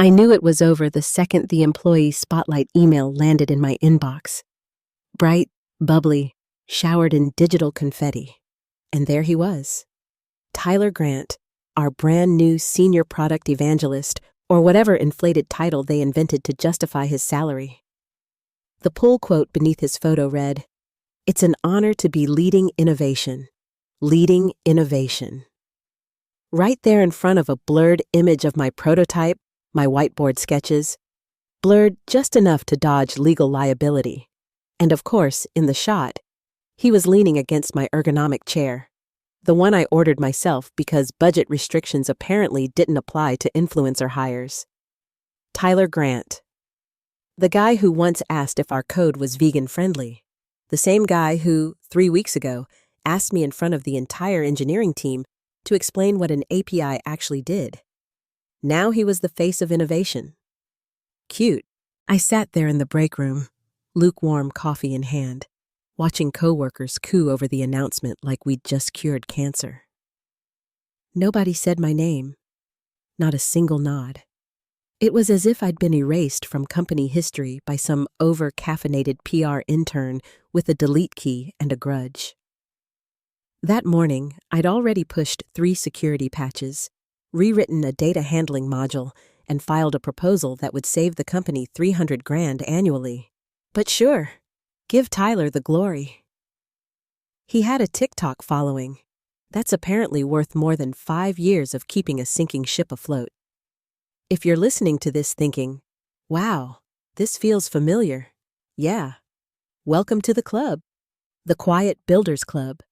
I knew it was over the second the employee spotlight email landed in my inbox. Bright, bubbly, showered in digital confetti. And there he was. Tyler Grant, our brand new senior product evangelist, or whatever inflated title they invented to justify his salary. The pull quote beneath his photo read, "It's an honor to be leading innovation. Leading innovation." Right there in front of a blurred image of my prototype, my whiteboard sketches, blurred just enough to dodge legal liability. And of course, in the shot, he was leaning against my ergonomic chair, the one I ordered myself because budget restrictions apparently didn't apply to influencer hires. Tyler Grant. The guy who once asked if our code was vegan-friendly. The same guy who, 3 weeks ago, asked me in front of the entire engineering team to explain what an API actually did. Now he was the face of innovation. Cute. I sat there in the break room, lukewarm coffee in hand, watching coworkers coo over the announcement like we'd just cured cancer. Nobody said my name. Not a single nod. It was as if I'd been erased from company history by some over-caffeinated PR intern with a delete key and a grudge. That morning, I'd already pushed 3 security patches, rewritten a data handling module, and filed a proposal that would save the company $300,000 annually. But sure, give Tyler the glory. He had a TikTok following. That's apparently worth more than 5 years of keeping a sinking ship afloat. If you're listening to this thinking, wow, this feels familiar, yeah, welcome to the club, the Quiet Builders Club,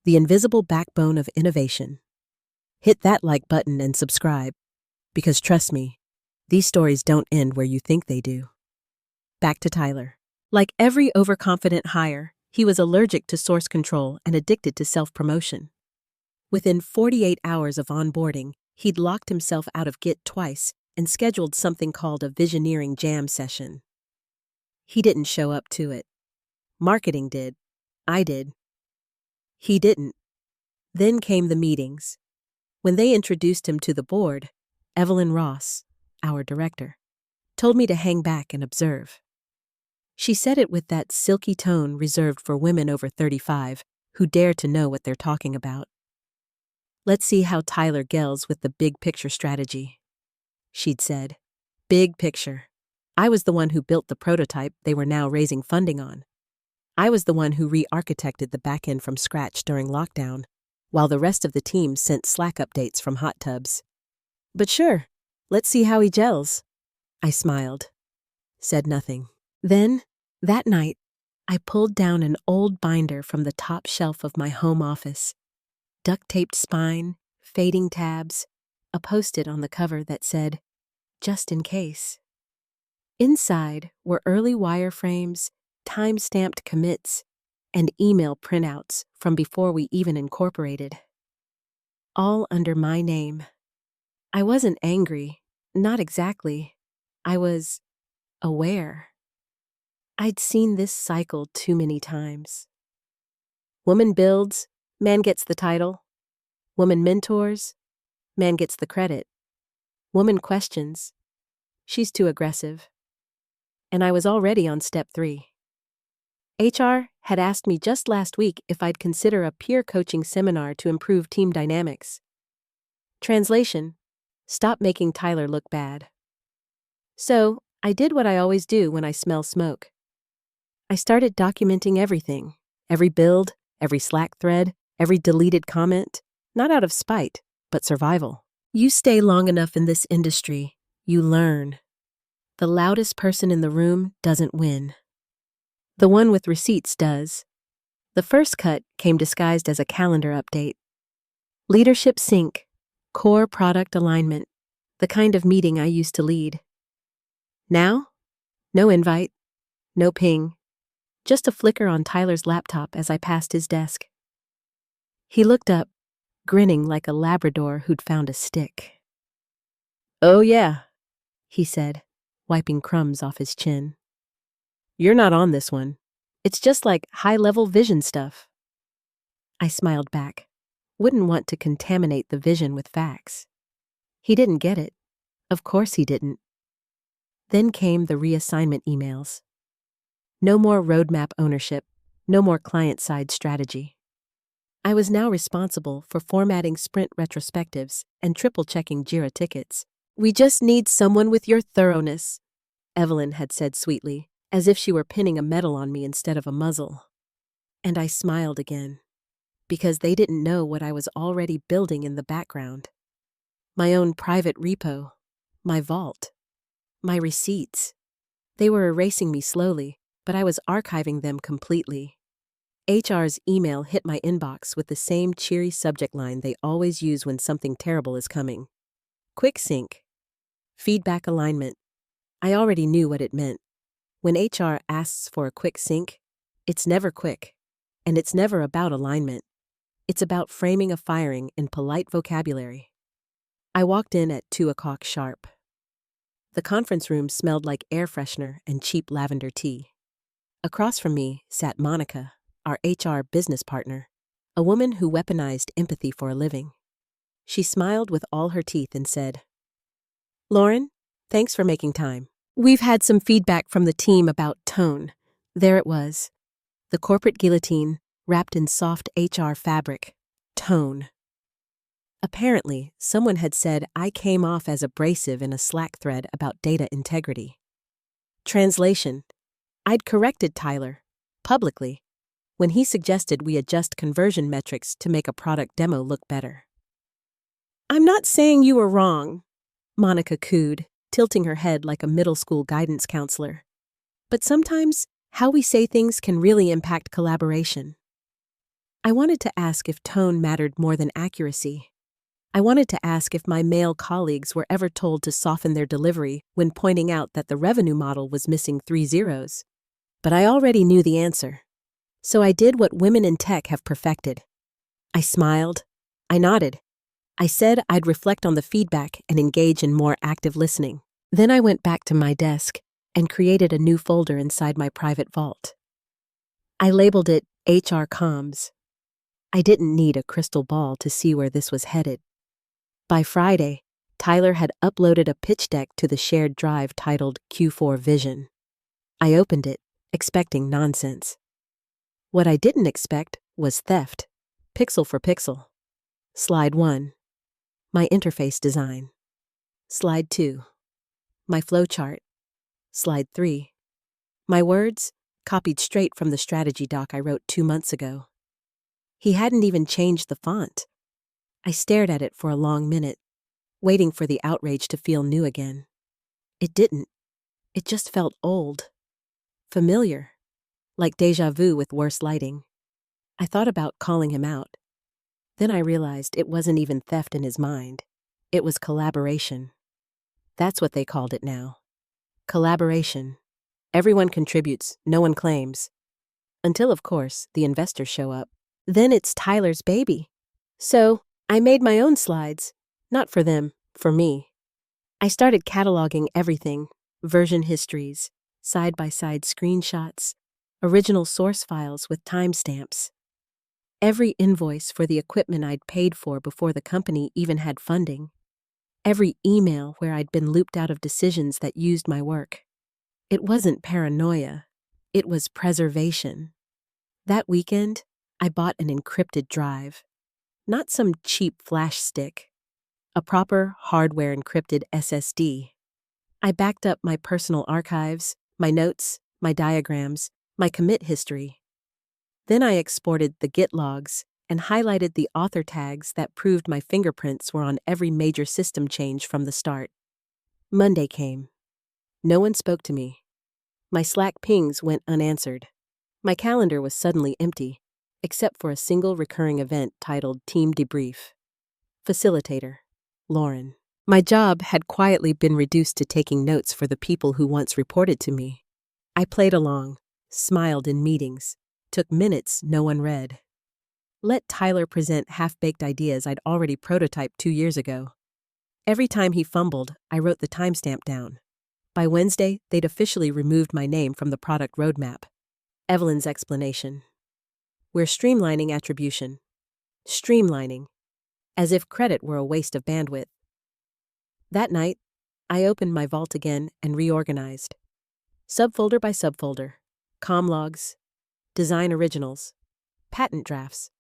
the invisible backbone of innovation. Hit that like button and subscribe, because trust me, these stories don't end where you think they do. Back to Tyler. Like every overconfident hire, he was allergic to source control and addicted to self-promotion. Within 48 hours of onboarding, he'd locked himself out of Git twice and scheduled something called a visioneering jam session. He didn't show up to it. Marketing did. I did. He didn't. Then came the meetings. When they introduced him to the board, Evelyn Ross, our director, told me to hang back and observe. She said it with that silky tone reserved for women over 35 who dare to know what they're talking about. "Let's see how Tyler gels with the big picture strategy," she'd said. Big picture. I was the one who built the prototype they were now raising funding on. I was the one who re-architected the backend from scratch during lockdown, while the rest of the team sent Slack updates from hot tubs. But sure, let's see how he gels. I smiled, said nothing. Then, that night, I pulled down an old binder from the top shelf of my home office. Duct-taped spine, fading tabs, a post-it on the cover that said, "Just in case." Inside were early wireframes, time-stamped commits, and email printouts from before we even incorporated. All under my name. I wasn't angry, not exactly. I was aware. I'd seen this cycle too many times. Woman builds, man gets the title. Woman mentors, man gets the credit. Woman questions, she's too aggressive. And I was already on step 3. HR had asked me just last week if I'd consider a peer coaching seminar to improve team dynamics. Translation: stop making Tyler look bad. So, I did what I always do when I smell smoke. I started documenting everything, every build, every Slack thread, every deleted comment, not out of spite, but survival. You stay long enough in this industry, you learn. The loudest person in the room doesn't win. The one with receipts does. The first cut came disguised as a calendar update. Leadership sync, core product alignment, the kind of meeting I used to lead. Now, no invite, no ping, just a flicker on Tyler's laptop as I passed his desk. He looked up, grinning like a Labrador who'd found a stick. "Oh yeah," he said, wiping crumbs off his chin. "You're not on this one. It's just like high-level vision stuff." I smiled back. Wouldn't want to contaminate the vision with facts. He didn't get it. Of course he didn't. Then came the reassignment emails. No more roadmap ownership, no more client-side strategy. I was now responsible for formatting sprint retrospectives and triple-checking Jira tickets. "We just need someone with your thoroughness," Evelyn had said sweetly, as if she were pinning a medal on me instead of a muzzle. And I smiled again, because they didn't know what I was already building in the background. My own private repo, my vault, my receipts. They were erasing me slowly, but I was archiving them completely. HR's email hit my inbox with the same cheery subject line they always use when something terrible is coming. Quick sync. Feedback alignment. I already knew what it meant. When HR asks for a quick sync, it's never quick, and it's never about alignment. It's about framing a firing in polite vocabulary. I walked in at 2:00 sharp. The conference room smelled like air freshener and cheap lavender tea. Across from me sat Monica, our HR business partner, a woman who weaponized empathy for a living. She smiled with all her teeth and said, "Lauren, thanks for making time. We've had some feedback from the team about tone." There it was, the corporate guillotine wrapped in soft HR fabric. Tone. Apparently, someone had said I came off as abrasive in a Slack thread about data integrity. Translation: I'd corrected Tyler, publicly, when he suggested we adjust conversion metrics to make a product demo look better. "I'm not saying you were wrong," Monica cooed, tilting her head like a middle school guidance counselor. "But sometimes, how we say things can really impact collaboration." I wanted to ask if tone mattered more than accuracy. I wanted to ask if my male colleagues were ever told to soften their delivery when pointing out that the revenue model was missing 3 zeros. But I already knew the answer. So I did what women in tech have perfected. I smiled. I nodded. I said I'd reflect on the feedback and engage in more active listening. Then I went back to my desk and created a new folder inside my private vault. I labeled it HR Comms. I didn't need a crystal ball to see where this was headed. By Friday, Tyler had uploaded a pitch deck to the shared drive titled Q4 Vision. I opened it, expecting nonsense. What I didn't expect was theft, pixel for pixel. Slide 1. My interface design. Slide 2. My flowchart. Slide 3. My words, copied straight from the strategy doc I wrote 2 months ago. He hadn't even changed the font. I stared at it for a long minute, waiting for the outrage to feel new again. It didn't. It just felt old. Familiar. Like déjà vu with worse lighting. I thought about calling him out. Then I realized it wasn't even theft in his mind. It was collaboration. That's what they called it now. Collaboration. Everyone contributes, no one claims. Until, of course, the investors show up. Then it's Tyler's baby. So, I made my own slides. Not for them, for me. I started cataloging everything, version histories, side-by-side screenshots, original source files with timestamps. Every invoice for the equipment I'd paid for before the company even had funding. Every email where I'd been looped out of decisions that used my work. It wasn't paranoia. It was preservation. That weekend, I bought an encrypted drive. Not some cheap flash stick. A proper hardware encrypted SSD. I backed up my personal archives, my notes, my diagrams, my commit history. Then I exported the Git logs and highlighted the author tags that proved my fingerprints were on every major system change from the start. Monday came. No one spoke to me. My Slack pings went unanswered. My calendar was suddenly empty, except for a single recurring event titled Team Debrief. Facilitator, Lauren. My job had quietly been reduced to taking notes for the people who once reported to me. I played along, smiled in meetings, took minutes no one read. Let Tyler present half-baked ideas I'd already prototyped 2 years ago. Every time he fumbled, I wrote the timestamp down. By Wednesday, they'd officially removed my name from the product roadmap. Evelyn's explanation. We're streamlining attribution. Streamlining. As if credit were a waste of bandwidth. That night, I opened my vault again and reorganized. Subfolder by subfolder. Com logs, design originals, patent drafts,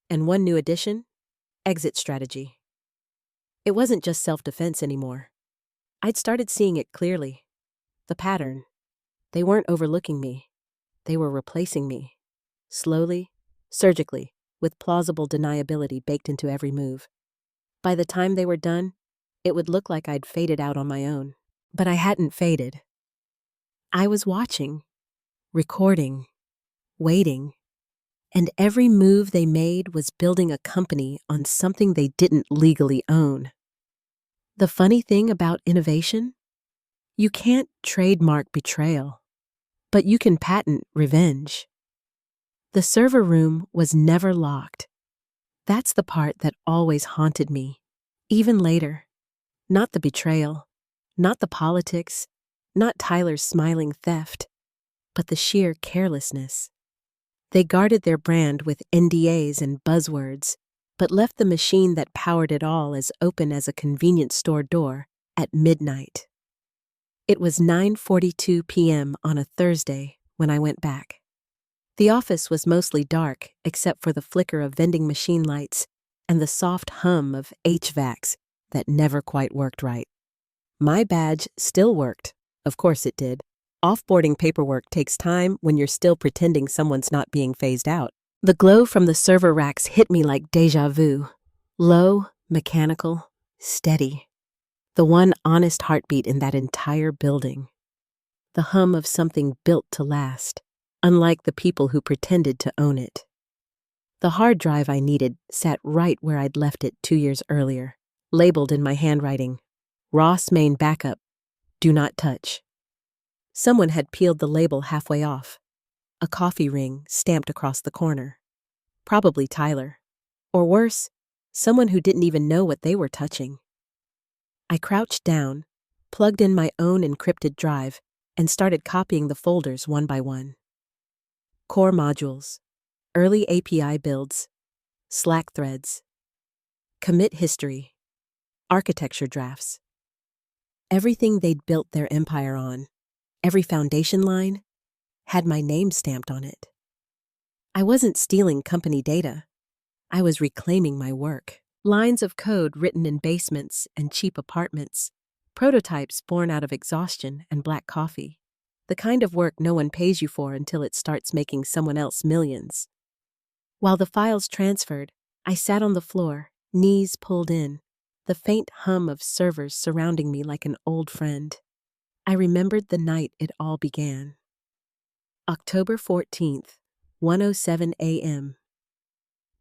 and one new addition, exit strategy. It wasn't just self-defense anymore. I'd started seeing it clearly. The pattern. They weren't overlooking me. They were replacing me. Slowly, surgically, with plausible deniability baked into every move. By the time they were done, it would look like I'd faded out on my own. But I hadn't faded. I was watching, recording, waiting, and every move they made was building a company on something they didn't legally own. The funny thing about innovation? You can't trademark betrayal, but you can patent revenge. The server room was never locked. That's the part that always haunted me, even later. Not the betrayal, not the politics, not Tyler's smiling theft, but the sheer carelessness. They guarded their brand with NDAs and buzzwords, but left the machine that powered it all as open as a convenience store door at midnight. It was 9:42 p.m. on a Thursday when I went back. The office was mostly dark except for the flicker of vending machine lights and the soft hum of HVACs that never quite worked right. My badge still worked. Of course it did. Offboarding paperwork takes time when you're still pretending someone's not being phased out. The glow from the server racks hit me like déjà vu. Low, mechanical, steady. The one honest heartbeat in that entire building. The hum of something built to last, unlike the people who pretended to own it. The hard drive I needed sat right where I'd left it 2 years earlier, labeled in my handwriting, Ross Main Backup, do not touch. Someone had peeled the label halfway off. A coffee ring stamped across the corner. Probably Tyler. Or worse, someone who didn't even know what they were touching. I crouched down, plugged in my own encrypted drive, and started copying the folders one by one. Core modules, early API builds, Slack threads, commit history, architecture drafts. Everything they'd built their empire on, every foundation line, had my name stamped on it. I wasn't stealing company data. I was reclaiming my work. Lines of code written in basements and cheap apartments, prototypes born out of exhaustion and black coffee. The kind of work no one pays you for until it starts making someone else millions. While the files transferred, I sat on the floor, knees pulled in, the faint hum of servers surrounding me like an old friend. I remembered the night it all began. October 14th, 1:07 a.m.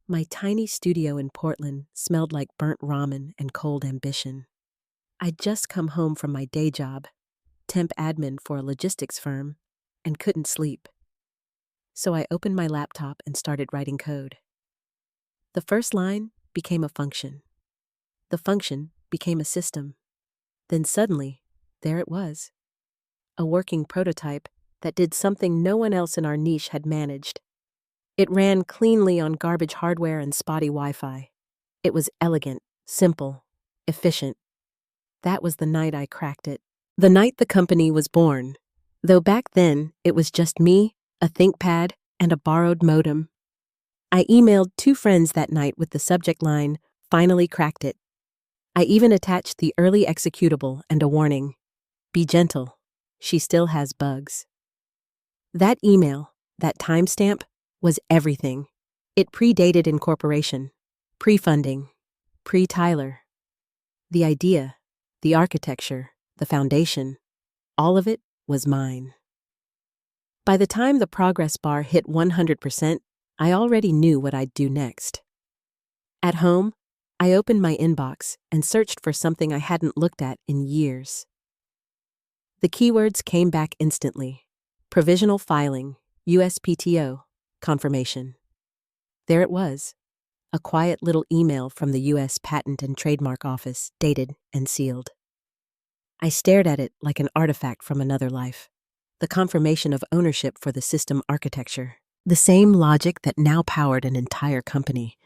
My tiny studio in Portland smelled like burnt ramen and cold ambition. I'd just come home from my day job, temp admin for a logistics firm, and couldn't sleep. So I opened my laptop and started writing code. The first line became a function. The function became a system. Then suddenly, there it was. A working prototype that did something no one else in our niche had managed. It ran cleanly on garbage hardware and spotty Wi-Fi. It was elegant, simple, efficient. That was the night I cracked it. The night the company was born. Though back then, it was just me, a ThinkPad, and a borrowed modem. I emailed 2 friends that night with the subject line, "Finally cracked it." I even attached the early executable and a warning. Be gentle. She still has bugs. That email, that timestamp, was everything. It predated incorporation, pre-funding, pre-Tyler. The idea, the architecture, the foundation, all of it was mine. By the time the progress bar hit 100%, I already knew what I'd do next. At home, I opened my inbox and searched for something I hadn't looked at in years. The keywords came back instantly. Provisional filing, USPTO, confirmation. There it was, a quiet little email from the U.S. Patent and Trademark Office, dated and sealed. I stared at it like an artifact from another life. The confirmation of ownership for the system architecture. The same logic that now powered an entire company.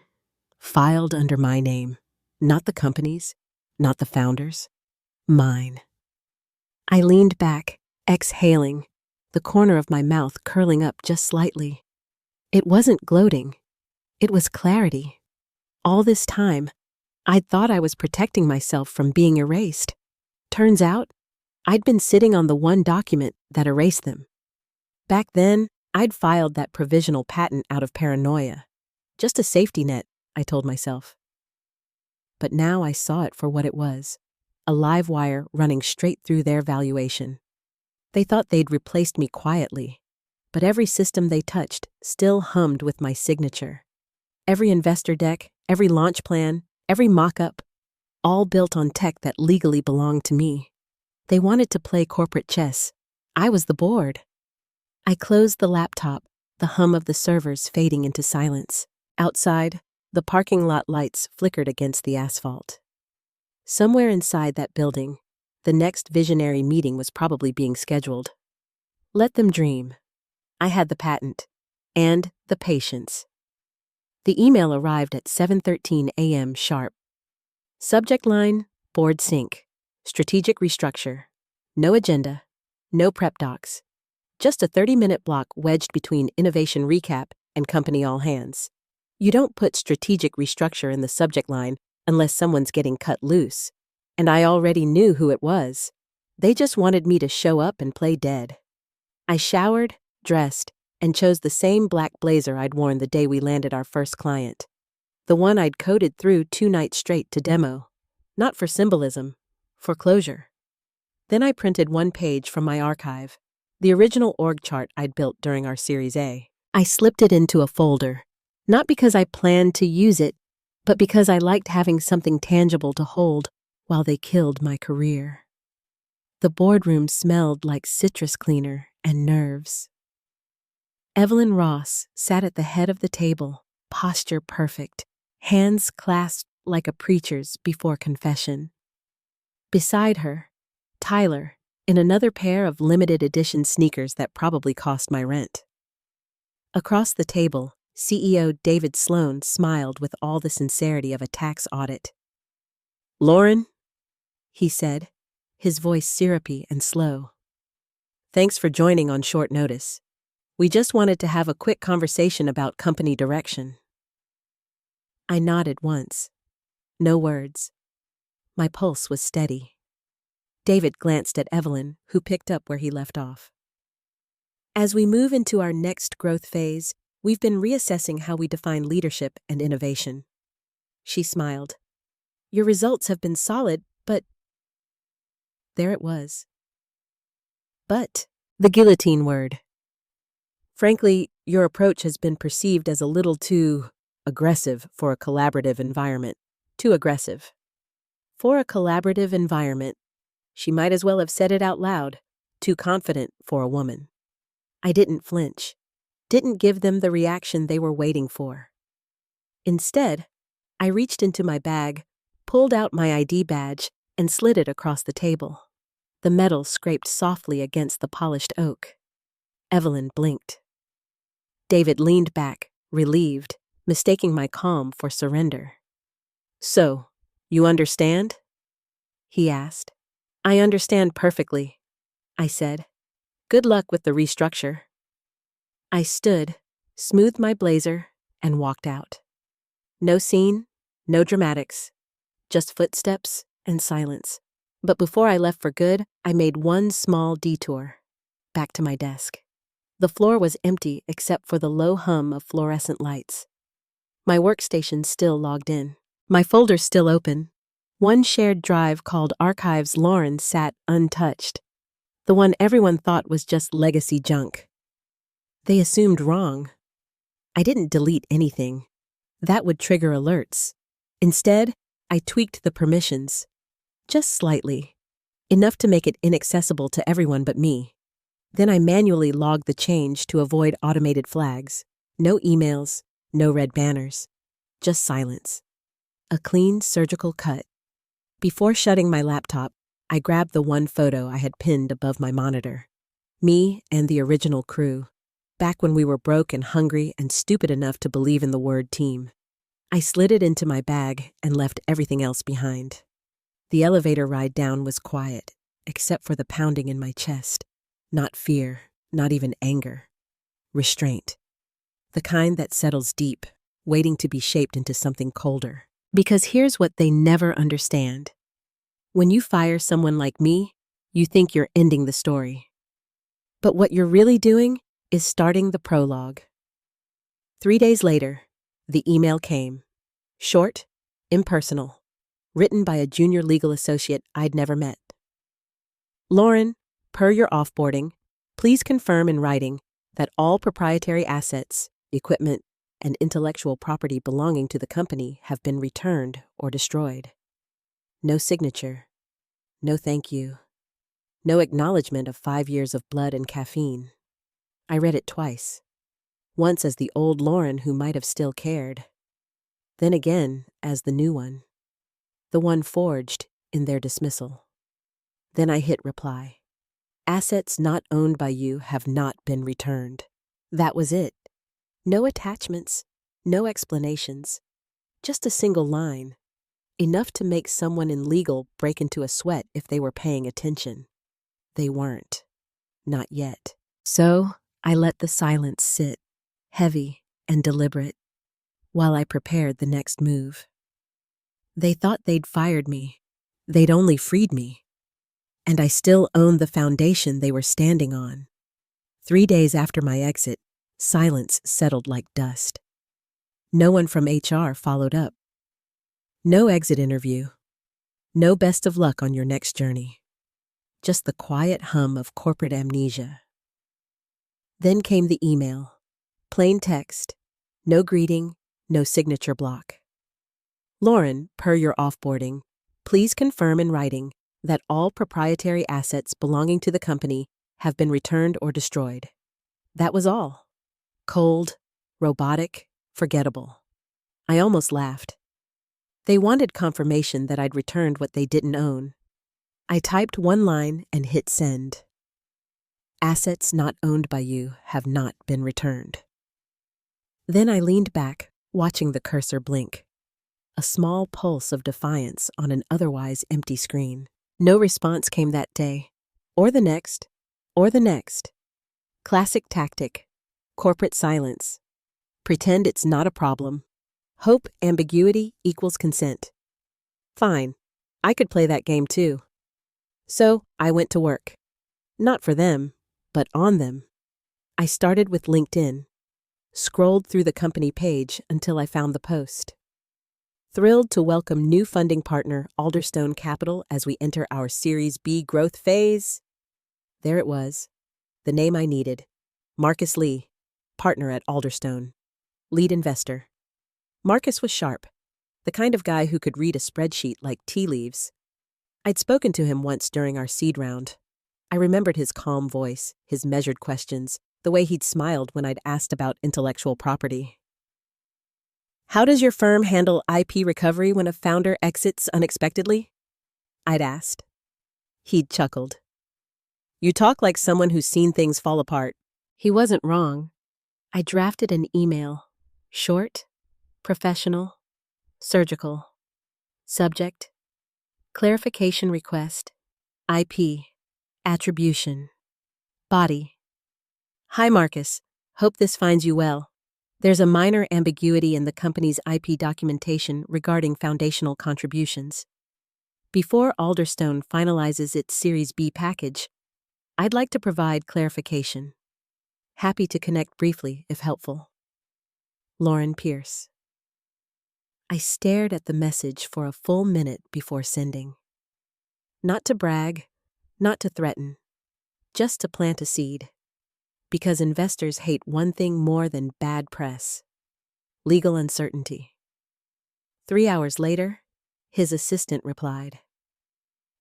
Filed under my name. Not the company's, not the founder's. Mine. I leaned back, exhaling, the corner of my mouth curling up just slightly. It wasn't gloating. It was clarity. All this time, I'd thought I was protecting myself from being erased. Turns out, I'd been sitting on the one document that erased them. Back then, I'd filed that provisional patent out of paranoia. Just a safety net, I told myself. But now I saw it for what it was, a live wire running straight through their valuation. They thought they'd replaced me quietly, but every system they touched still hummed with my signature. Every investor deck, every launch plan, every mock-up, all built on tech that legally belonged to me. They wanted to play corporate chess. I was the board. I closed the laptop, the hum of the servers fading into silence. Outside, the parking lot lights flickered against the asphalt. Somewhere inside that building, the next visionary meeting was probably being scheduled. Let them dream. I had the patent and the patience. The email arrived at 7:13 a.m. sharp. Subject line, board sync, strategic restructure. No agenda, no prep docs. Just a 30-minute block wedged between innovation recap and company all hands. You don't put strategic restructure in the subject line unless someone's getting cut loose. And I already knew who it was. They just wanted me to show up and play dead. I showered, dressed, and chose the same black blazer I'd worn the day we landed our first client. The one I'd coded through 2 nights straight to demo. Not for symbolism, for closure. Then I printed one page from my archive, the original org chart I'd built during our Series A. I slipped it into a folder, not because I planned to use it, but because I liked having something tangible to hold while they killed my career. The boardroom smelled like citrus cleaner and nerves. Evelyn Ross sat at the head of the table, posture perfect, hands clasped like a preacher's before confession. Beside her, Tyler, in another pair of limited edition sneakers that probably cost my rent. Across the table, CEO David Sloan smiled with all the sincerity of a tax audit. "Lauren," he said, his voice syrupy and slow. "Thanks for joining on short notice. We just wanted to have a quick conversation about company direction." I nodded once. No words. My pulse was steady. David glanced at Evelyn, who picked up where he left off. "As we move into our next growth phase, we've been reassessing how we define leadership and innovation." She smiled. "Your results have been solid, but..." There it was. But, the guillotine word. "Frankly, your approach has been perceived as a little too aggressive for a collaborative environment. Too aggressive. For a collaborative environment." She might as well have said it out loud. Too confident for a woman. I didn't flinch. Didn't give them the reaction they were waiting for. Instead, I reached into my bag, pulled out my ID badge, and slid it across the table. The metal scraped softly against the polished oak. Evelyn blinked. David leaned back, relieved, mistaking my calm for surrender. "So, you understand?" he asked. "I understand perfectly," I said. "Good luck with the restructure." I stood, smoothed my blazer, and walked out. No scene, no dramatics, just footsteps and silence. But before I left for good, I made one small detour, back to my desk. The floor was empty except for the low hum of fluorescent lights. My workstation still logged in. My folder still open. One shared drive called Archives Lauren sat untouched. The one everyone thought was just legacy junk. They assumed wrong. I didn't delete anything. That would trigger alerts. Instead, I tweaked the permissions. Just slightly. Enough to make it inaccessible to everyone but me. Then I manually logged the change to avoid automated flags. No emails, no red banners. Just silence. A clean surgical cut. Before shutting my laptop, I grabbed the one photo I had pinned above my monitor. Me and the original crew, back when we were broke and hungry and stupid enough to believe in the word team. I slid it into my bag and left everything else behind. The elevator ride down was quiet, except for the pounding in my chest. Not fear, not even anger. Restraint. The kind that settles deep, waiting to be shaped into something colder. Because here's what they never understand. When you fire someone like me, you think you're ending the story. But what you're really doing is starting the prologue. 3 days later, the email came. Short, impersonal, written by a junior legal associate I'd never met. Lauren, per your offboarding, please confirm in writing that all proprietary assets, equipment, and intellectual property belonging to the company have been returned or destroyed. No signature. No thank you. No acknowledgement of 5 years of blood and caffeine. I read it twice. Once as the old Lauren who might have still cared. Then again as the new one. The one forged in their dismissal. Then I hit reply. Assets not owned by you have not been returned. That was it. No attachments, no explanations. Just a single line. Enough to make someone in legal break into a sweat if they were paying attention. They weren't. Not yet. So I let the silence sit, heavy and deliberate, while I prepared the next move. They thought they'd fired me. They'd only freed me. And I still owned the foundation they were standing on. 3 days after my exit, silence settled like dust. No one from HR followed up. No exit interview. No best of luck on your next journey. Just the quiet hum of corporate amnesia. Then came the email. Plain text. No greeting, no signature block. Lauren, per your offboarding, please confirm in writing that all proprietary assets belonging to the company have been returned or destroyed. That was all. Cold, robotic, forgettable. I almost laughed. They wanted confirmation that I'd returned what they didn't own. I typed one line and hit send. Assets not owned by you have not been returned. Then I leaned back, watching the cursor blink. A small pulse of defiance on an otherwise empty screen. No response came that day, or the next, or the next. Classic tactic. Corporate silence. Pretend it's not a problem. Hope ambiguity equals consent. Fine, I could play that game too. So I went to work. Not for them, but on them. I started with LinkedIn. Scrolled through the company page until I found the post. Thrilled to welcome new funding partner Alderstone Capital as we enter our Series B growth phase. There it was. The name I needed. Marcus Lee, partner at Alderstone. Lead investor. Marcus was sharp. The kind of guy who could read a spreadsheet like tea leaves. I'd spoken to him once during our seed round. I remembered his calm voice, his measured questions, the way he'd smiled when I'd asked about intellectual property. How does your firm handle IP recovery when a founder exits unexpectedly? I'd asked. He'd chuckled. You talk like someone who's seen things fall apart. He wasn't wrong. I drafted an email. Short, professional, surgical. Subject, clarification request, IP, attribution. Body. Hi Marcus, hope this finds you well. There's a minor ambiguity in the company's IP documentation regarding foundational contributions. Before Alderstone finalizes its Series B package, I'd like to provide clarification. Happy to connect briefly if helpful. Lauren Pierce. I stared at the message for a full minute before sending. Not to brag, not to threaten, just to plant a seed. Because investors hate one thing more than bad press: legal uncertainty. 3 hours later, his assistant replied.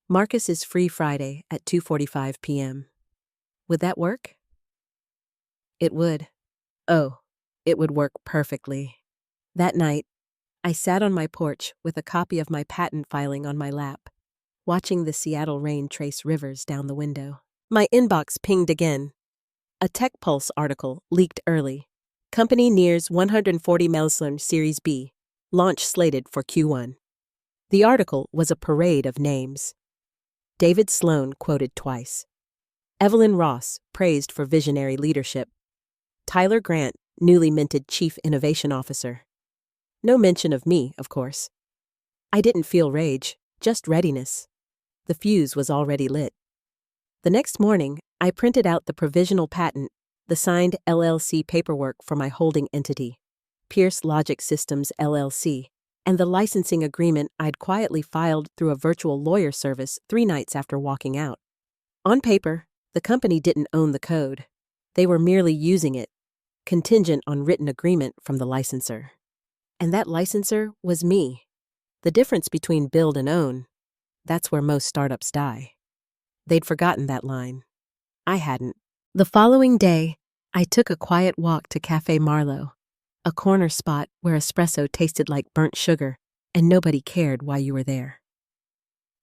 Marcus is free Friday at 2:45 p.m. Would that work? It would. Oh, it would work perfectly. That night, I sat on my porch with a copy of my patent filing on my lap, watching the Seattle rain trace rivers down the window. My inbox pinged again. A Tech Pulse article leaked early. Company nears 140 million Series B. Launch slated for Q1. The article was a parade of names. David Sloan quoted twice. Evelyn Ross praised for visionary leadership. Tyler Grant, newly minted Chief Innovation Officer. No mention of me, of course. I didn't feel rage, just readiness. The fuse was already lit. The next morning, I printed out the provisional patent, the signed LLC paperwork for my holding entity, Pierce Logic Systems LLC, and the licensing agreement I'd quietly filed through a virtual lawyer service 3 nights after walking out. On paper, the company didn't own the code. They were merely using it, contingent on written agreement from the licensor. And that licensor was me. The difference between build and own, that's where most startups die. They'd forgotten that line. I hadn't. The following day, I took a quiet walk to Café Marlowe, a corner spot where espresso tasted like burnt sugar and nobody cared why you were there.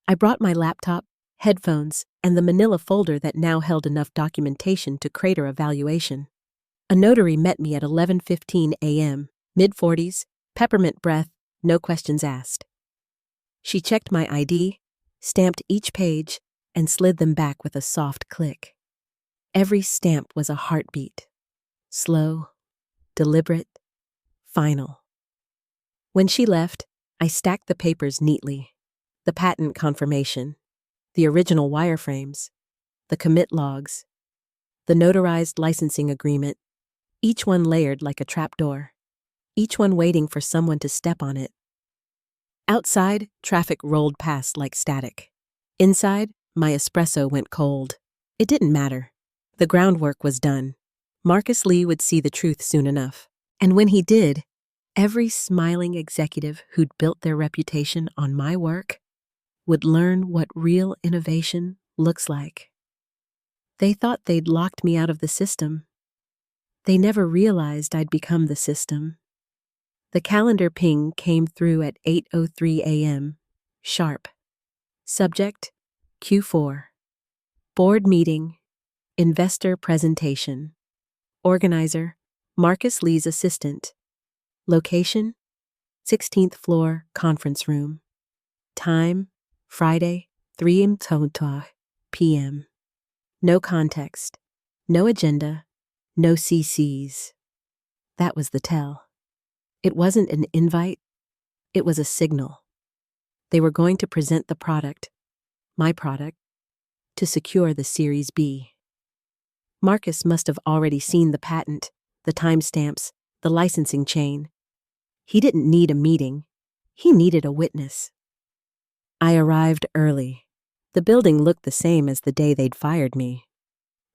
I brought my laptop, headphones, and the manila folder that now held enough documentation to crater a valuation. A notary met me at 11:15 a.m., mid-40s, peppermint breath, no questions asked. She checked my ID, stamped each page, and slid them back with a soft click. Every stamp was a heartbeat. Slow, deliberate, final. When she left, I stacked the papers neatly. The patent confirmation, the original wireframes, the commit logs, the notarized licensing agreement, each one layered like a trapdoor, each one waiting for someone to step on it. Outside, traffic rolled past like static. Inside, my espresso went cold. It didn't matter. The groundwork was done. Marcus Lee would see the truth soon enough. And when he did, every smiling executive who'd built their reputation on my work would learn what real innovation looks like. They thought they'd locked me out of the system. They never realized I'd become the system. The calendar ping came through at 8:03 a.m., sharp. Subject, Q4. Board meeting, investor presentation. Organizer, Marcus Lee's assistant. Location, 16th floor conference room. Time, Friday, 3:20 p.m. No context, no agenda, no CCs. That was the tell. It wasn't an invite, it was a signal. They were going to present the product, my product, to secure the Series B. Marcus must have already seen the patent, the timestamps, the licensing chain. He didn't need a meeting. He needed a witness. I arrived early. The building looked the same as the day they'd fired me.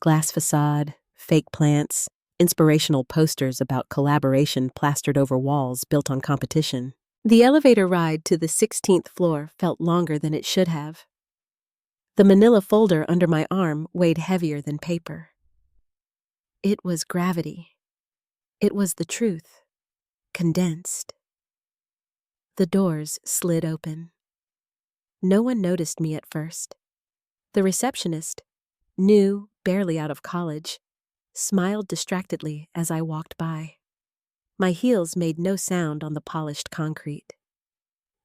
Glass facade, fake plants, inspirational posters about collaboration plastered over walls built on competition. The elevator ride to the 16th floor felt longer than it should have. The manila folder under my arm weighed heavier than paper. It was gravity. It was the truth, condensed. The doors slid open. No one noticed me at first. The receptionist, new, barely out of college, smiled distractedly as I walked by. My heels made no sound on the polished concrete.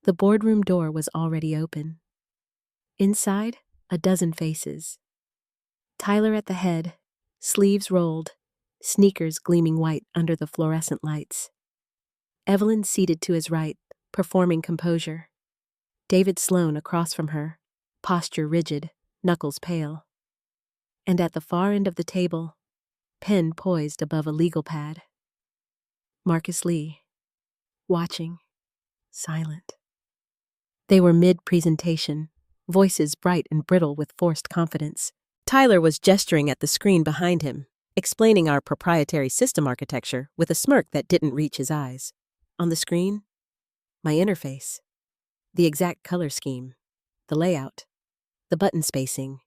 The boardroom door was already open. Inside, a dozen faces. Tyler at the head, sleeves rolled, sneakers gleaming white under the fluorescent lights. Evelyn seated to his right, performing composure. David Sloan across from her, posture rigid, knuckles pale. And at the far end of the table, pen poised above a legal pad. Marcus Lee, watching, silent. They were mid-presentation, voices bright and brittle with forced confidence. Tyler was gesturing at the screen behind him, explaining our proprietary system architecture with a smirk that didn't reach his eyes. On the screen, my interface. The exact color scheme, the layout, the button spacing,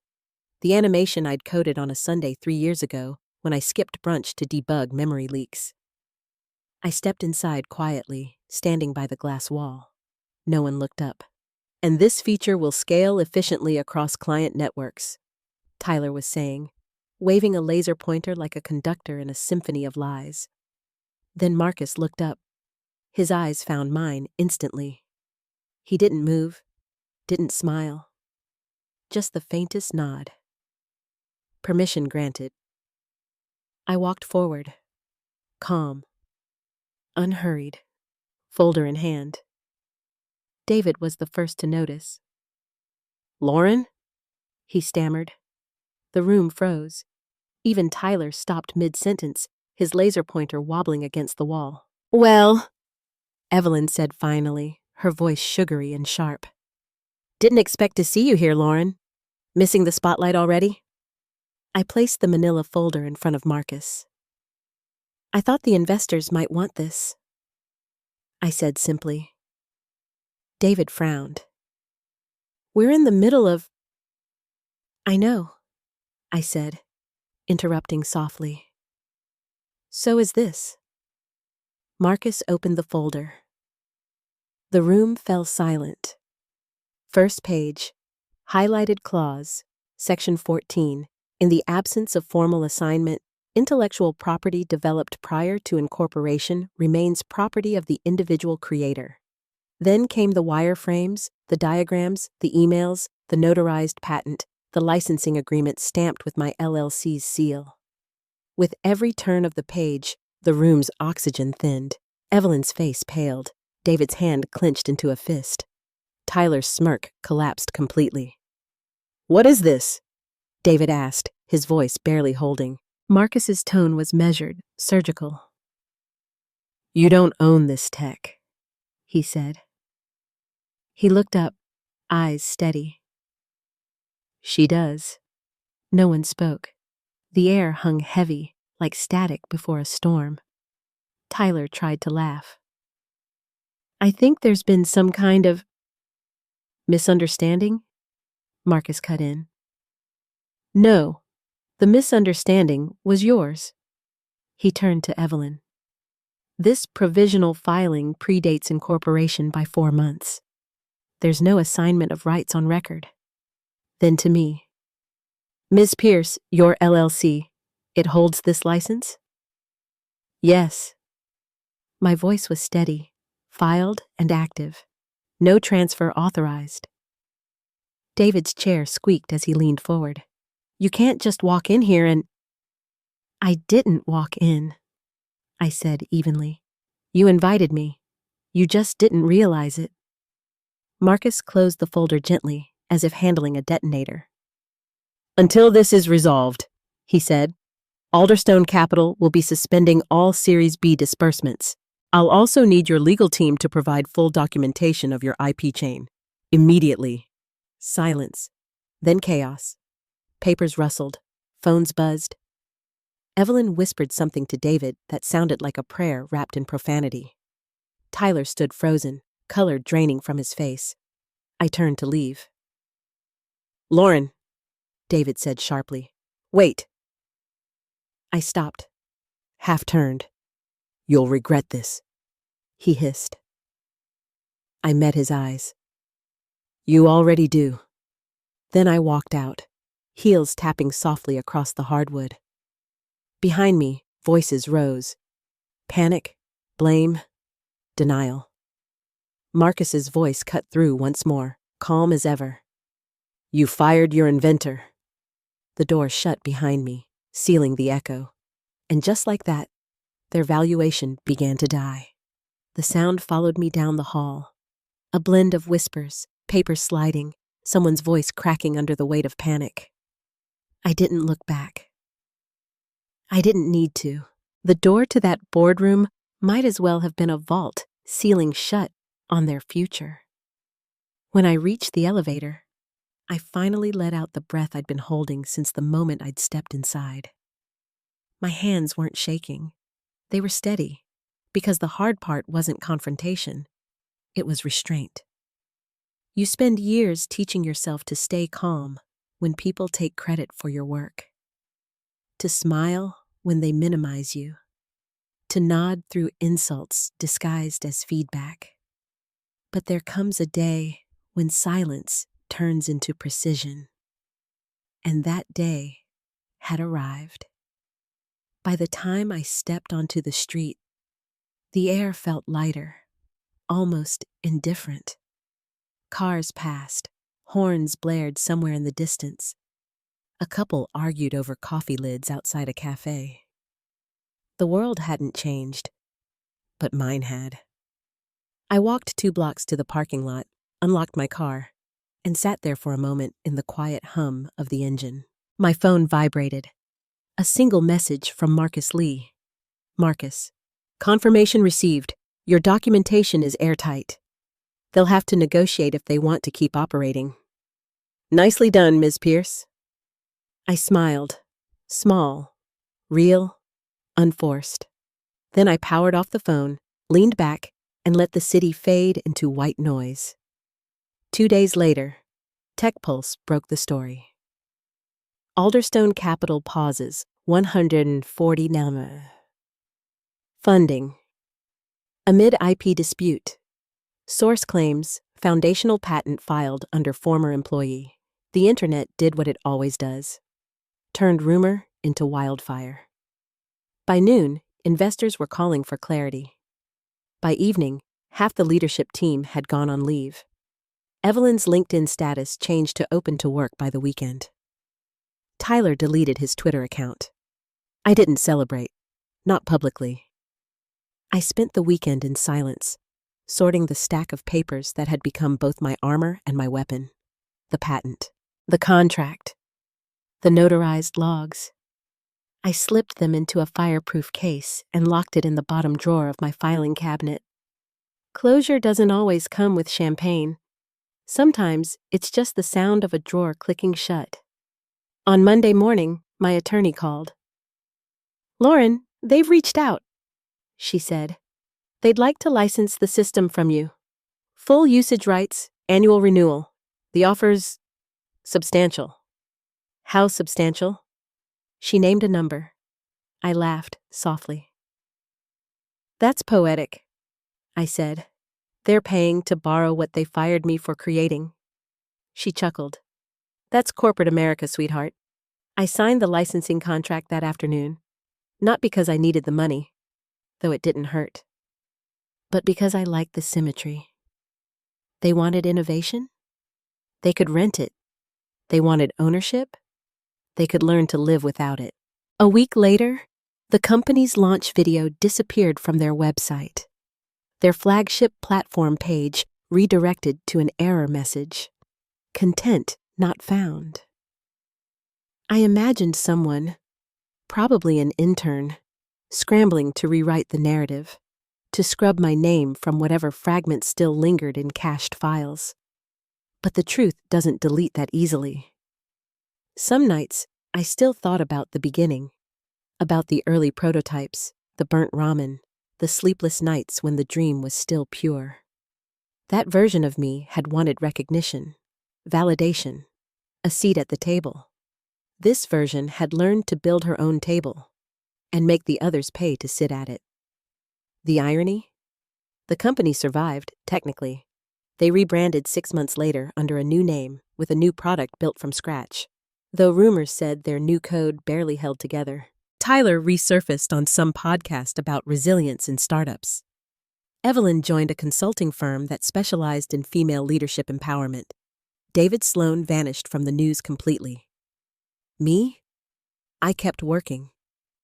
the animation I'd coded on a Sunday 3 years ago when I skipped brunch to debug memory leaks. I stepped inside quietly, standing by the glass wall. No one looked up. And this feature will scale efficiently across client networks, Tyler was saying, waving a laser pointer like a conductor in a symphony of lies. Then Marcus looked up. His eyes found mine instantly. He didn't move, didn't smile. just the faintest nod. Permission granted. I walked forward, calm, unhurried, folder in hand. David was the first to notice. "Lauren?" he stammered. The room froze. Even Tyler stopped mid-sentence, his laser pointer wobbling against the wall. "Well," Evelyn said finally, her voice sugary and sharp. "Didn't expect to see you here, Lauren. Missing the spotlight already?" I placed the manila folder in front of Marcus. "I thought the investors might want this," I said simply. David frowned. "We're in the middle of—" "I know," I said, interrupting softly. "So is this." Marcus opened the folder. The room fell silent. First page, highlighted clause, section 14. In the absence of formal assignment, intellectual property developed prior to incorporation remains property of the individual creator. Then came the wireframes, the diagrams, the emails, the notarized patent, the licensing agreement stamped with my LLC's seal. With every turn of the page, the room's oxygen thinned. Evelyn's face paled. David's hand clenched into a fist. Tyler's smirk collapsed completely. "What is this?" David asked, his voice barely holding. Marcus's tone was measured, surgical. "You don't own this tech," he said. He looked up, eyes steady. "She does." No one spoke. The air hung heavy, like static before a storm. Tyler tried to laugh. "I think there's been some kind of—" "Misunderstanding?" Marcus cut in. "No, the misunderstanding was yours." He turned to Evelyn. "This provisional filing predates incorporation by 4 months. There's no assignment of rights on record." Then to me, "Ms. Pierce, your LLC, it holds this license?" "Yes." My voice was steady, filed and active. No transfer authorized. David's chair squeaked as he leaned forward. "You can't just walk in here and—" "I didn't walk in," I said evenly. "You invited me. You just didn't realize it." Marcus closed the folder gently, as if handling a detonator. "Until this is resolved," he said, "Alderstone Capital will be suspending all Series B disbursements. I'll also need your legal team to provide full documentation of your IP chain. Immediately." Silence. Then chaos. Papers rustled. Phones buzzed. Evelyn whispered something to David that sounded like a prayer wrapped in profanity. Tyler stood frozen, color draining from his face. I turned to leave. "Lauren," David said sharply. "Wait." I stopped, half-turned. "You'll regret this," he hissed. I met his eyes. "You already do." Then I walked out, heels tapping softly across the hardwood. Behind me, voices rose. Panic, blame, denial. Marcus's voice cut through once more, calm as ever. "You fired your inventor." The door shut behind me, sealing the echo. And just like that, their valuation began to die. The sound followed me down the hall. A blend of whispers, papers sliding, someone's voice cracking under the weight of panic. I didn't look back. I didn't need to. The door to that boardroom might as well have been a vault, sealing shut on their future. When I reached the elevator, I finally let out the breath I'd been holding since the moment I'd stepped inside. My hands weren't shaking. They were steady, because the hard part wasn't confrontation. It was restraint. You spend years teaching yourself to stay calm when people take credit for your work, to smile when they minimize you, to nod through insults disguised as feedback. But there comes a day when silence turns into precision. And that day had arrived. By the time I stepped onto the street, the air felt lighter, almost indifferent. Cars passed, Horns blared somewhere in the distance. A couple argued over coffee lids outside a cafe. The world hadn't changed, but mine had. I walked 2 blocks to the parking lot, unlocked my car, and sat there for a moment in the quiet hum of the engine. My phone vibrated. A single message from Marcus Lee. Marcus, confirmation received. Your documentation is airtight. They'll have to negotiate if they want to keep operating. Nicely done, Ms. Pierce. I smiled. Small, real, unforced. Then I powered off the phone, leaned back, and let the city fade into white noise. 2 days later, TechPulse broke the story. Alderstone Capital pauses 140 NAMA. Funding. Amid IP dispute. Source claims foundational patent filed under former employee. The internet did what it always does. Turned rumor into wildfire. By noon, investors were calling for clarity. By evening, half the leadership team had gone on leave. Evelyn's LinkedIn status changed to open to work by the weekend. Tyler deleted his Twitter account. I didn't celebrate, not publicly. I spent the weekend in silence, sorting the stack of papers that had become both my armor and my weapon. The patent, the contract, the notarized logs. I slipped them into a fireproof case and locked it in the bottom drawer of my filing cabinet. Closure doesn't always come with champagne. Sometimes it's just the sound of a drawer clicking shut. On Monday morning, my attorney called. "Lauren, they've reached out," she said. "They'd like to license the system from you. Full usage rights, annual renewal. The offer's substantial." How substantial? She named a number. I laughed softly. "That's poetic," I said. "They're paying to borrow what they fired me for creating." She chuckled. "That's corporate America, sweetheart." I signed the licensing contract that afternoon, not because I needed the money, though it didn't hurt, but because I liked the symmetry. They wanted innovation? They could rent it. They wanted ownership? They could learn to live without it. A week later, the company's launch video disappeared from their website. Their flagship platform page redirected to an error message. Content not found. I imagined someone, probably an intern, scrambling to rewrite the narrative, to scrub my name from whatever fragments still lingered in cached files. But the truth doesn't delete that easily. Some nights, I still thought about the beginning, about the early prototypes, the burnt ramen, the sleepless nights when the dream was still pure. That version of me had wanted recognition, validation, a seat at the table. This version had learned to build her own table and make the others pay to sit at it. The irony? The company survived, technically. They rebranded 6 months later under a new name with a new product built from scratch, though rumors said their new code barely held together. Tyler resurfaced on some podcast about resilience in startups. Evelyn joined a consulting firm that specialized in female leadership empowerment. David Sloan vanished from the news completely. Me? I kept working.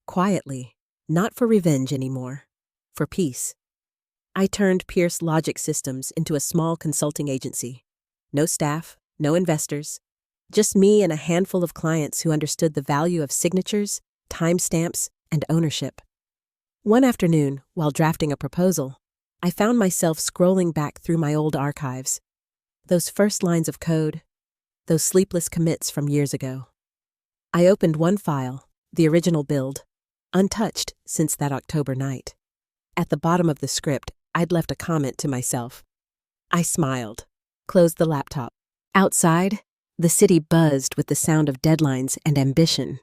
Quietly. Not for revenge anymore. For peace. I turned Pierce Logic Systems into a small consulting agency. No staff, no investors. Just me and a handful of clients who understood the value of signatures, timestamps, and ownership. One afternoon, while drafting a proposal, I found myself scrolling back through my old archives. Those first lines of code, those sleepless commits from years ago. I opened one file, the original build, untouched since that October night. At the bottom of the script, I'd left a comment to myself. I smiled, closed the laptop. Outside, the city buzzed with the sound of deadlines and ambition.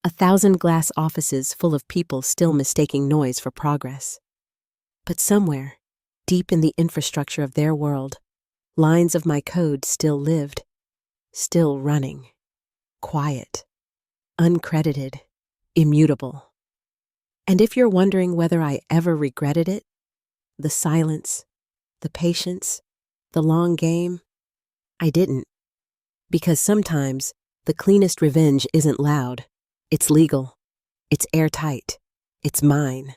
1,000 glass offices full of people still mistaking noise for progress. But somewhere, deep in the infrastructure of their world, lines of my code still lived, still running, quiet, uncredited, immutable. And if you're wondering whether I ever regretted it, the silence, the patience, the long game, I didn't. Because sometimes the cleanest revenge isn't loud. It's legal. It's airtight. It's mine.